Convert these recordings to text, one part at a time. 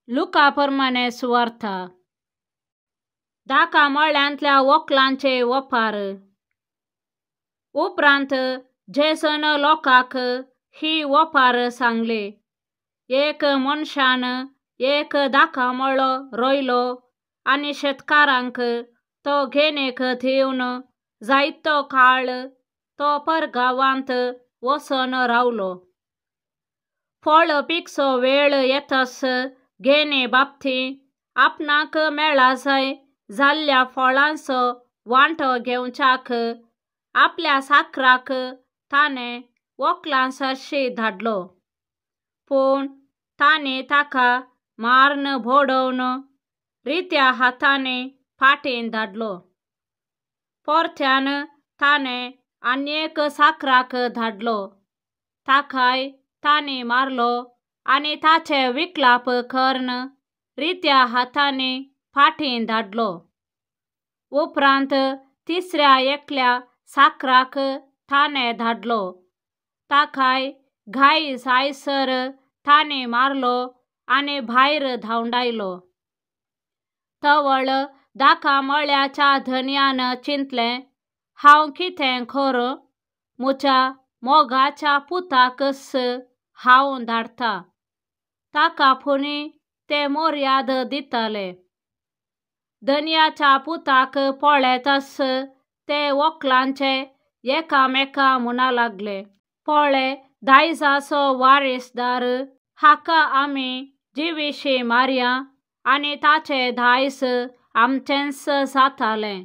Luca प्रमाणे सुवार्थ दाका मळ्यांतल्या वखलांचे वपार। उपरांत जेसन लोकांक ही वपार सांगले। एक मनशान एक दाका मळो रोयलो आनी शेतकारांक तो घेनेक दिवन जायतो काळ तो परगांवांत वचोन रावलो। फळ पिकचो वेळ येतास घेने बाबतीं आपणाक मेळा जाय जाल्ल्या फळांचो वांटो घेवच्याक आपल्या साकराक ताणें वखलां सारशी धाडलो। पूण तांणी ताका मारून भोडोवन रित्या हातांनी फाटीं धाडलो। परत्यान ताणें आनीक साकराक धाडलो, ताकाय तांणी मारलो आनी ताचे विकलाप करून रित्या हातांनी फाटीं धाडलो। उपरांत तिसऱ्या एकल्या साकराक ताणें धाडलो, ताकाय घाई जायसर तांणी मारलो आनी भायर धांवडायलो। तवळ दाका मळ्याच्या धन्यान चिंतलें, हांव कितें करूं? म्हज्या मोगाच्या पुताकच हांव धाडटां, ताका पुणी ते मर्याद दितले। धन्याच्या पुताक पळयताच ते वखलांचे एकामेका म्हणा लागले, पळय दायजाचो वारेसदार, हाका आमी जिवीशी मारया आनी ताचे दायज आमचेंच जातालें।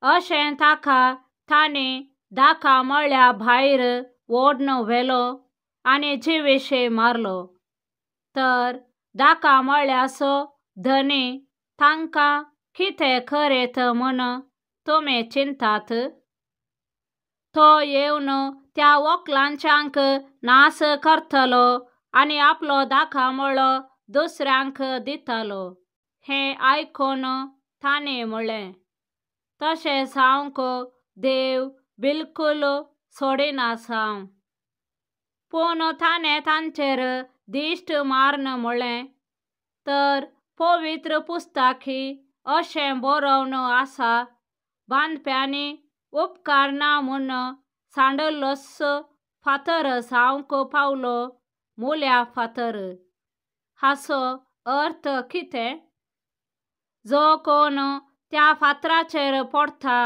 अशें ताका तांणी दाका मळ्या भायर ओडून व्हेलो आनी जिवीशी मारलो। तर दाका मळ्याचो धनी तांकां कितें करीत म्हूण तुमी चिंतात? तो येवन त्या वखलांच्यांक नास करतलो आनी आपलो दाका मळो दुसऱ्यांक दितलो। हें आयकून तांणी म्हणलें, तशें जावंक देव बिलकूल सोडिना जावं। पूण ताणें तांचेर दिश्ट मारून म्हणलें, तर पवित्र पुस्तकांत अशें बरोवन आसा, बांदप्यांनी उपकार ना म्हूण सांडलोच फातर जावंक पावलो मुल्या फातर। हाचो अर्थ कितें? जो कोण त्या फातराचेर पडटा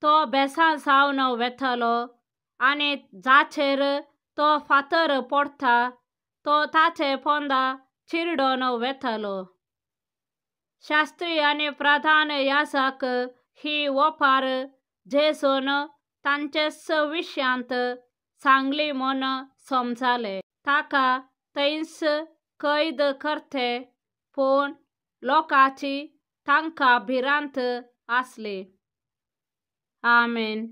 तो बेजार जावन वेतलो आनी जाचेर तो फातर पडटा तो ताचे पोंदा चिरडोन वेतलो। शास्त्री आनी प्रधान याजक ही वपार जेजून तांचेच विशयांत सांगली म्हूण समजले। ताका थंयच कैद करते, पूण लोकांची तांकां भिरांत आसली। आमेन।